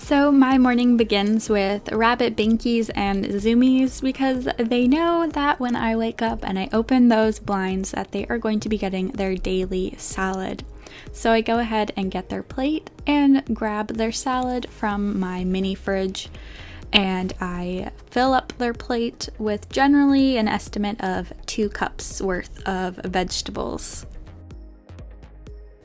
So my morning begins with rabbit binkies and zoomies because they know that when I wake up and I open those blinds that they are going to be getting their daily salad. So I go ahead and get their plate and grab their salad from my mini fridge, and I fill up their plate with generally an estimate of 2 cups worth of vegetables.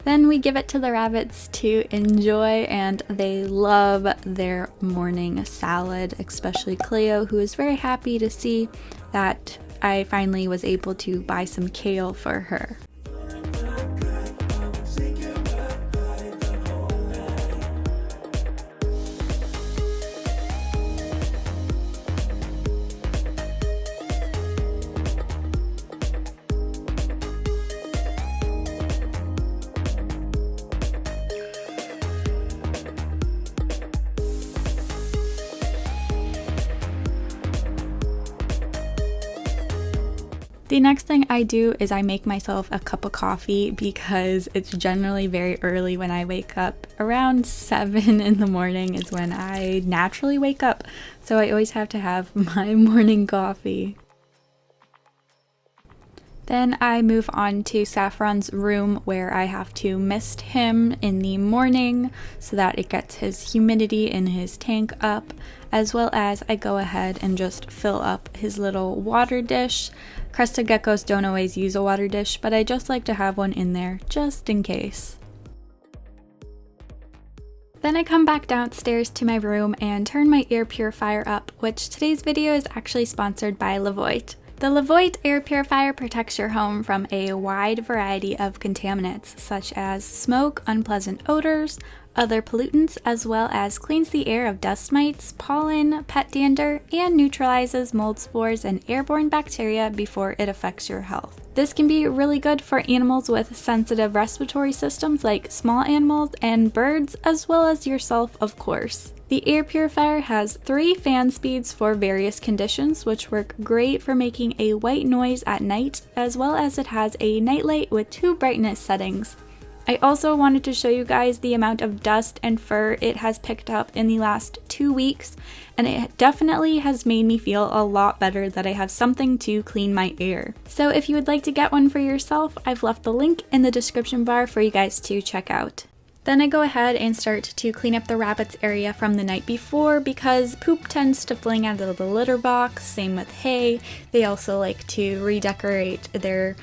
Then we give it to the rabbits to enjoy, and they love their morning salad, especially Cleo, who is very happy to see that I finally was able to buy some kale for her. The next thing I do is I make myself a cup of coffee because it's generally very early when I wake up. Around 7 in the morning is when I naturally wake up, so I always have to have my morning coffee. Then I move on to Saffron's room, where I have to mist him in the morning so that it gets his humidity in his tank up, as well as I go ahead and just fill up his little water dish. Crested geckos don't always use a water dish, but I just like to have one in there just in case. Then I come back downstairs to my room and turn my air purifier up, which today's video is actually sponsored by Levoit. The Levoit air purifier protects your home from a wide variety of contaminants, such as smoke, unpleasant odors, other pollutants, as well as cleans the air of dust mites, pollen, pet dander, and neutralizes mold spores and airborne bacteria before it affects your health. This can be really good for animals with sensitive respiratory systems like small animals and birds, as well as yourself, of course. The air purifier has 3 fan speeds for various conditions, which work great for making a white noise at night, as well as it has a nightlight with 2 brightness settings. I also wanted to show you guys the amount of dust and fur it has picked up in the last 2 weeks, and it definitely has made me feel a lot better that I have something to clean my air. So if you would like to get one for yourself, I've left the link in the description bar for you guys to check out. Then I go ahead and start to clean up the rabbits area from the night before because poop tends to fling out of the litter box, same with hay. They also like to redecorate their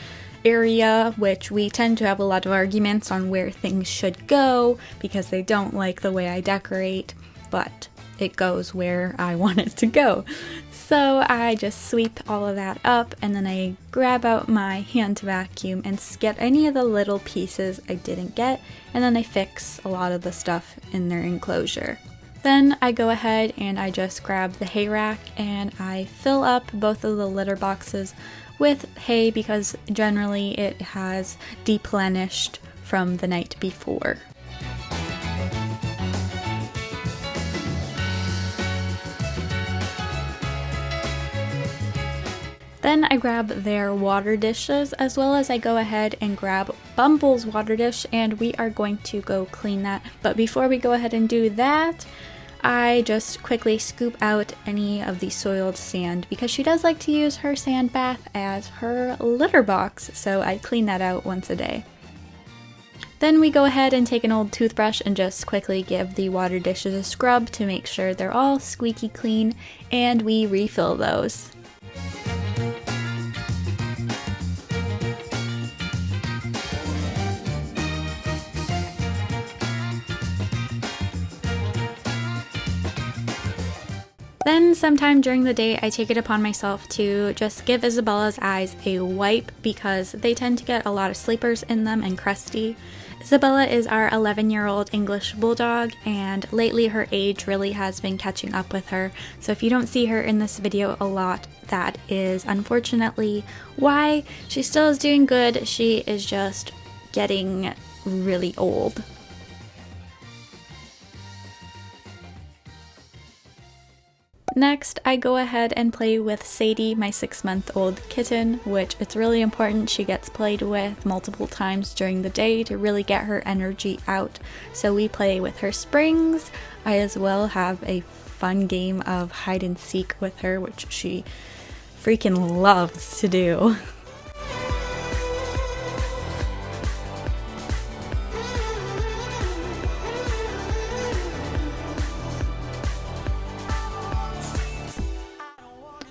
area, which we tend to have a lot of arguments on where things should go because they don't like the way I decorate, but it goes where I want it to go. So I just sweep all of that up, and then I grab out my hand vacuum and get any of the little pieces I didn't get, and then I fix a lot of the stuff in their enclosure. Then I go ahead and I just grab the hay rack and I fill up both of the litter boxes with hay because generally it has deplenished from the night before. Then I grab their water dishes, as well as I go ahead and grab Bumble's water dish, and we are going to go clean that. But before we go ahead and do that, I just quickly scoop out any of the soiled sand because she does like to use her sand bath as her litter box, so I clean that out once a day. Then we go ahead and take an old toothbrush and just quickly give the water dishes a scrub to make sure they're all squeaky clean, and we refill those. Then sometime during the day, I take it upon myself to just give Isabella's eyes a wipe because they tend to get a lot of sleepers in them and crusty. Isabella is our 11-year-old English bulldog, and lately her age really has been catching up with her. So if you don't see her in this video a lot, that is unfortunately why. She still is doing good, she is just getting really old. Next, I go ahead and play with Sadie, my 6-month-old kitten, which it's really important she gets played with multiple times during the day to really get her energy out. So we play with her springs. I as well have a fun game of hide and seek with her, which she freaking loves to do.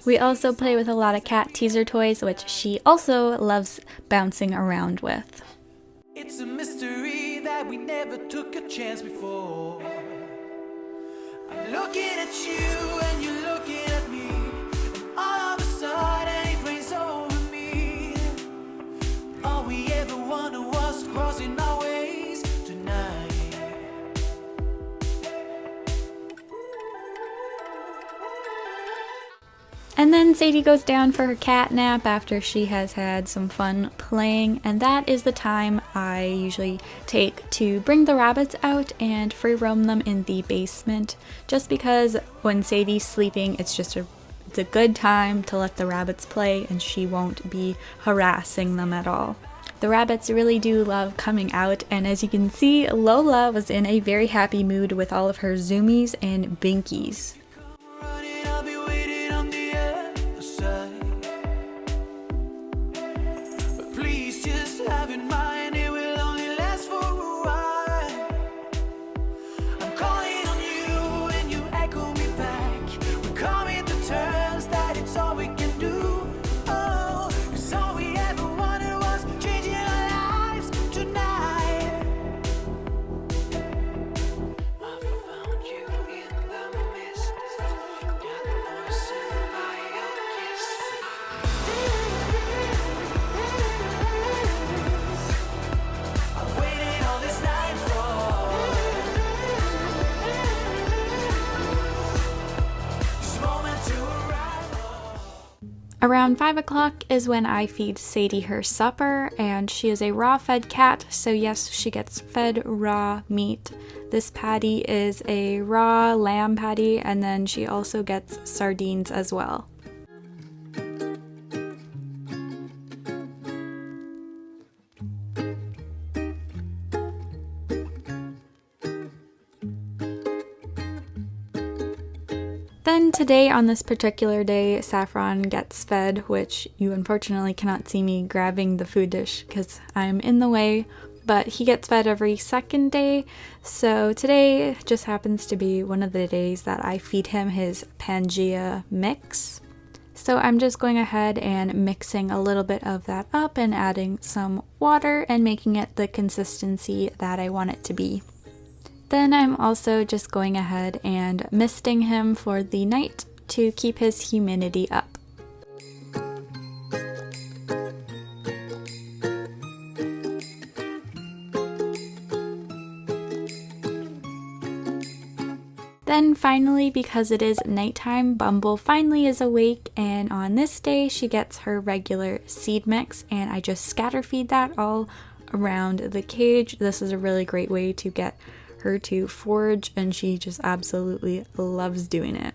We also play with a lot of cat teaser toys, which she also loves bouncing around with. It's a mystery that we never took a chance before. I'm looking at you and you're looking at me, and all of a sudden it rains over me. All we ever wanted was crossing our ways tonight. And then Sadie goes down for her cat nap after she has had some fun playing, and that is the time I usually take to bring the rabbits out and free roam them in the basement, just because when Sadie's sleeping it's a good time to let the rabbits play and she won't be harassing them at all. The rabbits really do love coming out, and as you can see, Lola was in a very happy mood with all of her zoomies and binkies. Around 5 o'clock is when I feed Sadie her supper, and she is a raw fed cat, so yes, she gets fed raw meat. This patty is a raw lamb patty, and then she also gets sardines as well. Then today, on this particular day, Saffron gets fed, which you unfortunately cannot see me grabbing the food dish because I'm in the way, but he gets fed every second day, so today just happens to be one of the days that I feed him his Pangea mix. So I'm just going ahead and mixing a little bit of that up and adding some water and making it the consistency that I want it to be. Then I'm also just going ahead and misting him for the night to keep his humidity up. Then finally, because it is nighttime, Bumble finally is awake, and on this day she gets her regular seed mix, and I just scatter feed that all around the cage. This is a really great way to get her to forage, and she just absolutely loves doing it.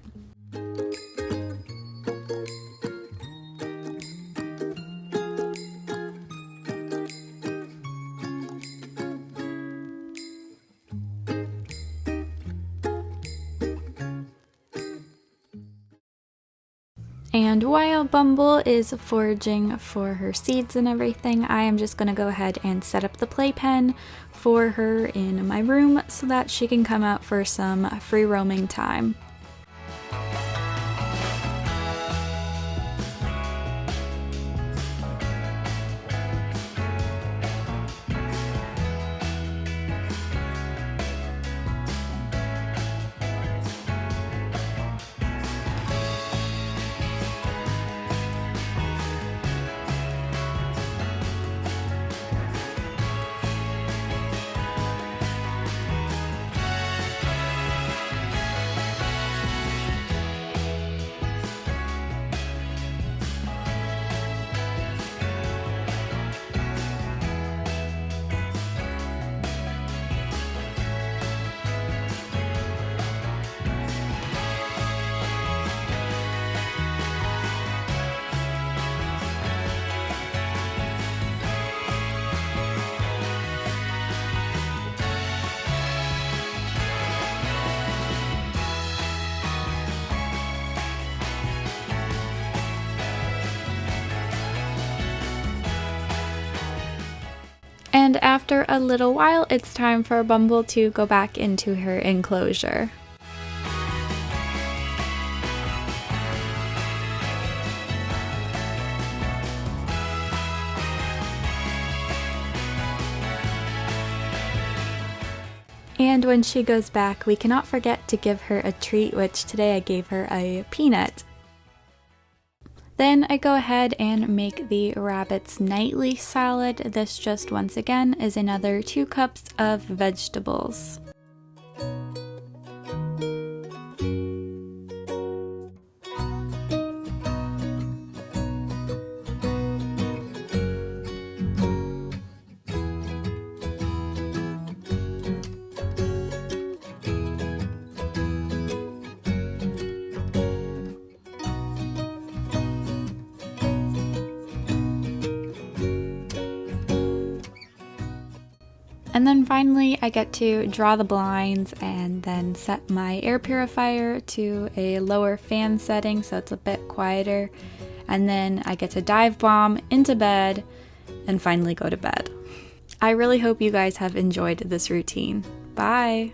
And while Bumble is foraging for her seeds and everything, I am just going to go ahead and set up the playpen for her in my room so that she can come out for some free roaming time. After a little while, it's time for Bumble to go back into her enclosure. And when she goes back, we cannot forget to give her a treat, which today I gave her a peanut. Then I go ahead and make the rabbit's nightly salad. This just once again is another 2 cups of vegetables. And then finally I get to draw the blinds and then set my air purifier to a lower fan setting so it's a bit quieter. And then I get to dive bomb into bed and finally go to bed. I really hope you guys have enjoyed this routine. Bye!